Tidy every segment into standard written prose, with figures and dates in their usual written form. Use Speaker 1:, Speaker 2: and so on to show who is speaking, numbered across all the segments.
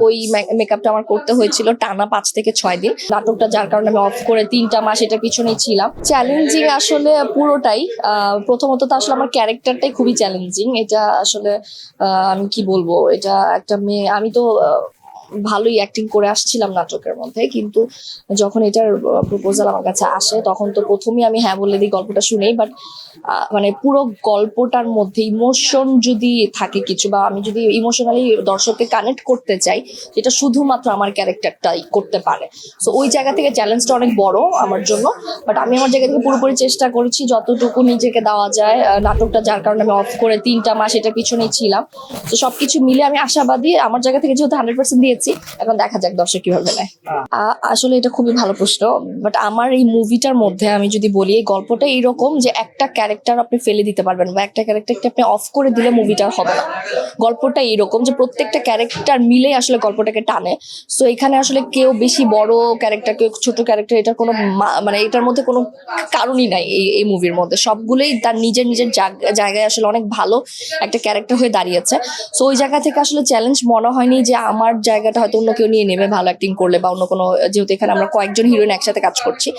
Speaker 1: ওই মেকআপটা আমার করতে হয়েছিল টানা 5 থেকে 6 দিন। নাটকটা যার কারণে আমি অফ করে 3টা মাস এটার পিছনেই ছিলাম। চ্যালেঞ্জিং আসলে পুরোটাই। প্রথমত তো আসলে আমার ক্যারেক্টারটাই খুবই চ্যালেঞ্জিং। এটা আসলে আমি কি বলবো, এটা একটা মেয়ে, আমি তো ভালোই অ্যাক্টিং করে আসছিলাম নাটকের মধ্যে, কিন্তু যখন এটার প্রপোজাল আমার কাছে আসে তখন তো প্রথমেই আমি হ্যাঁ বলে দিই গল্পটা শুনেই। বাট মানে পুরো গল্পটার মধ্যে ইমোশন যদি থাকে কিছু, বা আমি যদি ইমোশনালি দর্শককে কানেক্ট করতে চাই, যেটা শুধুমাত্র আমার ক্যারেক্টারটাই করতে পারে। সো ওই জায়গা থেকে চ্যালেঞ্জটা অনেক বড় আমার জন্য। বাট আমি আমার জায়গা থেকে পুরোপুরি চেষ্টা করেছি যতটুকু নিজেকে দেওয়া যায়। নাটকটা যার কারণে আমি অফ করে 3টা মাস এটার পিছনেই ছিলাম। তো সবকিছু মিলে আমি আশাবাদী। আমার জায়গা থেকে যেহেতু 100% দিয়েছি, এখন দেখা যাক দর্শক কিভাবে নেয়। আসলে এটা খুবই ভালো প্রশ্ন। বাট আমার এই মুভিটার মধ্যে আমি যদি বলি, এই গল্পটা এইরকম যে একটা ক্যারেক্টার আপনি ফেলে দিতে পারবেন, বা একটা ক্যারেক্টারকে আপনি অফ করে দিলে মুভিটা হবে না। গল্পটা এইরকম যে প্রত্যেকটা ক্যারেক্টার মিলে আসলে গল্পটাকে টানে। সো এখানে আসলে কেউ বেশি বড় ক্যারেক্টার, কেউ ছোট ক্যারেক্টার, এটার কোনো মানে এটার মধ্যে কোনো কারণই নাই। এই মুভির মধ্যে সবগুলোই তার নিজের নিজের জায়গায় আসলে অনেক ভালো একটা ক্যারেক্টার হয়ে দাঁড়িয়েছে। সো ওই জায়গা থেকে আসলে চ্যালেঞ্জ মনে হয়নি যে আমার জায়গাটা হয়তো অন্য কেউ নিয়ে নেবে ভালো অ্যাক্টিং করলে, বা অন্য কোনো, যেহেতু এখানে আমরা কয়েকজন হিরোইন একসাথে কাজ করছি।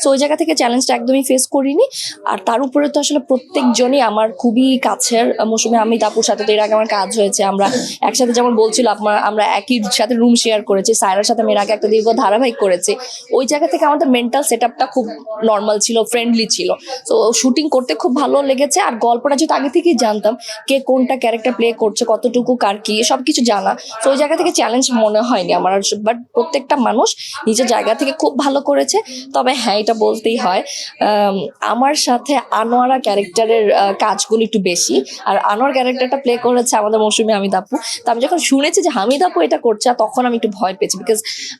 Speaker 1: সো ওই জায়গা থেকে চ্যালেঞ্জটা একদমই ফেস করিনি। আর তার উপরে তো আসলে প্রত্যেকজনই আমার খুবই কাছের। মৌসুমী আমি আপুর সাথে তো এর আগে আমার কাজ হয়েছে, আমরা একসাথে, যেমন বলছিল আমরা একই সাথে রুম শেয়ার করেছি। সায়রার সাথে আমি এর আগে একটা দীর্ঘ ধারাবাহিক করেছি। ওই জায়গা থেকে আমাদের মেন্টাল সেট আপটা খুব নর্মাল ছিল, ফ্রেন্ডলি ছিল। তো শুটিং করতে খুব ভালো লেগেছে। আর গল্পটা যেহেতু আগে থেকেই জানতাম কে কোনটা ক্যারেক্টার প্লে করছে, কতটুকু কার কি, সবকিছু জানা। তো ওই জায়গা থেকে চ্যালেঞ্জ মনে হয়নি আমার। বাট প্রত্যেকটা মানুষ নিজের জায়গা থেকে খুব ভালো করেছে। তবে হ্যাঁ, এটা বলতেই হয়, আমার সাথে আনোয়ারা ক্যারেক্টারের কাজগুলো একটু বেশি। আর আনোয়ার ক্যারেক্টারটা প্লে করেছে আমাদের মৌসুমী হামিদ আপু। তো আমি যখন শুনেছি যে হামিদ আপু এটা করছে, তখন আমি একটু ভয় পেয়েছি, বিকজ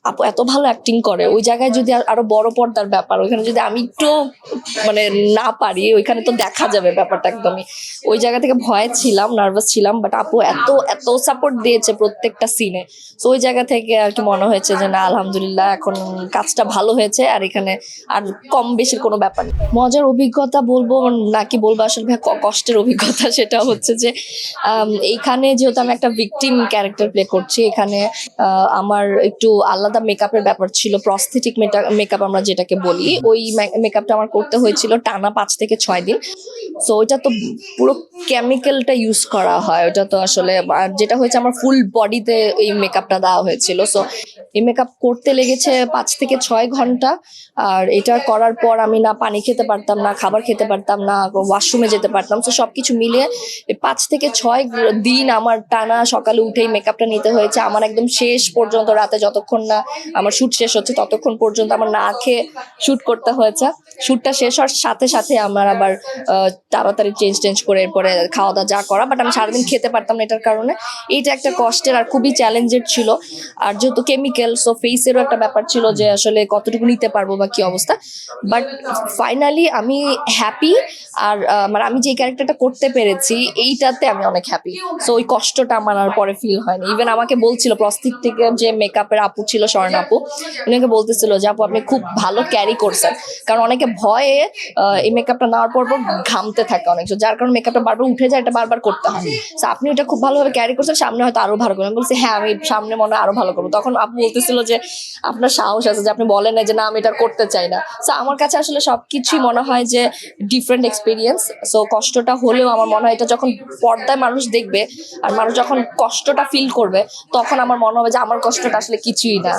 Speaker 1: আপু এত ভালো অ্যাক্টিং করে। ওই জায়গায় যদি আরো বড় পর্দার ব্যাপার, ওইখানে যদি আমি একটু মানে না পারি, ওইখানে তো দেখা যাবে ব্যাপারটা একদমই। ওই জায়গা থেকে ভয় ছিলাম, নার্ভাস ছিলাম। বাট আপু এত এত সাপোর্ট দিয়েছে প্রত্যেকটা সিনে। তো ওই জায়গা থেকে আর কি মনে হয়েছে যে না, আলহামদুলিল্লাহ, এখন কাজটা ভালো হয়েছে। আর এখানে আর কম বেশির কোনো ব্যাপার নেই। মজার অভিজ্ঞতা বলবো নাকি বলবো আসলে ভাই কষ্টের অভিজ্ঞতা, সেটা হচ্ছে যে এইখানে যেহেতু আমি একটা ভিকটিম ক্যারেক্টার প্লে করছি, এখানে আমার একটু আলাদা মেকআপের ব্যাপার ছিল। প্রস্থেটিক মেকআপ আমরা যেটাকে বলি, ওই মেকআপটা আমার করতে হয়েছিল টানা 5 থেকে 6 দিন। সো ওইটা তো পুরো কেমিক্যালটা ইউজ করা হয়, ওটা তো আসলে। আর যেটা হয়েছে, আমার ফুল বডিতে এই মেকআপটা দেওয়া হয়েছিল। সো এই মেকআপ করতে লেগেছে 5 থেকে 6 ঘন্টা। আর এটা করার পর আমি না পানি খেতে পারতাম, না খাবার খেতে পারতাম, না ওয়াশরুমে যেতে পারতাম। তো সবকিছু মিলিয়ে 5 থেকে 6 দিন আমার টানা সকালে উঠেই মেকআপটা নিতে হয়েছে। আমার একদম শেষ পর্যন্ত, রাতে যতক্ষণ না আমার শুট শেষ হচ্ছে ততক্ষণ পর্যন্ত আমার না খেয়ে শুট করতে হয়েছে। শুটটা শেষ হওয়ার সাথে সাথে আমার আবার তাড়াতাড়ি চেঞ্জ করে এরপরে খাওয়া দাওয়া যা করা। বাট আমি সারাদিন খেতে পারতাম না এটার কারণে। এইটা একটা কষ্টের আর খুবই চ্যালেঞ্জের ছিল। আর যেহেতু কেমিক্যাল, সো ফেসেরও একটা ব্যাপার ছিল যে আসলে কতটুকু নিতে পারবো বা কি অবস্থা। বাট ফাইনালি আমি হ্যাপি। আর মানে আমি যে ক্যারেক্টারটা করতে পেরেছি এইটাতে আমি অনেক হ্যাপি। সো ওই কষ্টটা আমার আর পরে ফিল হয়নি। ইভেন আমাকে বলছিল প্রস্থেটিক থেকে যে মেকআপের আপু ছিল, স্বর্ণা আপু, উনাকে বলতেছিল যে আপু আপনি খুব ভালো ক্যারি করছেন। কারণ অনেকে ভয়ে এই মেকআপটা নেওয়ার পর ঘামতে থাকে অনেক, যার কারণে মেকআপটা বারবার উঠে যায়, এটা বারবার করতে হয়। তো আপনি এটা খুব ভালোভাবে ক্যারি করছেন, সামনে হয়তো আরো ভালো করবেন। বলছি হ্যাঁ, আমি সামনে মনে হয় আরো ভালো করবো। তখন আপু বলতেছিল যে আপনার সাহস আছে যে আপনি বলেন না যে না আমি এটা করতে চাই না। সো আমার কাছে আসলে সবকিছুই মনে হয় যে ডিফারেন্ট এক্সপিরিয়েন্স। সো কষ্টটা হলেও আমার মনে হয় এটা যখন পর্দায় মানুষ দেখবে, আর মানুষ যখন কষ্টটা ফিল করবে, তখন আমার মনে হবে যে আমার কষ্টটা আসলে কিছুই না।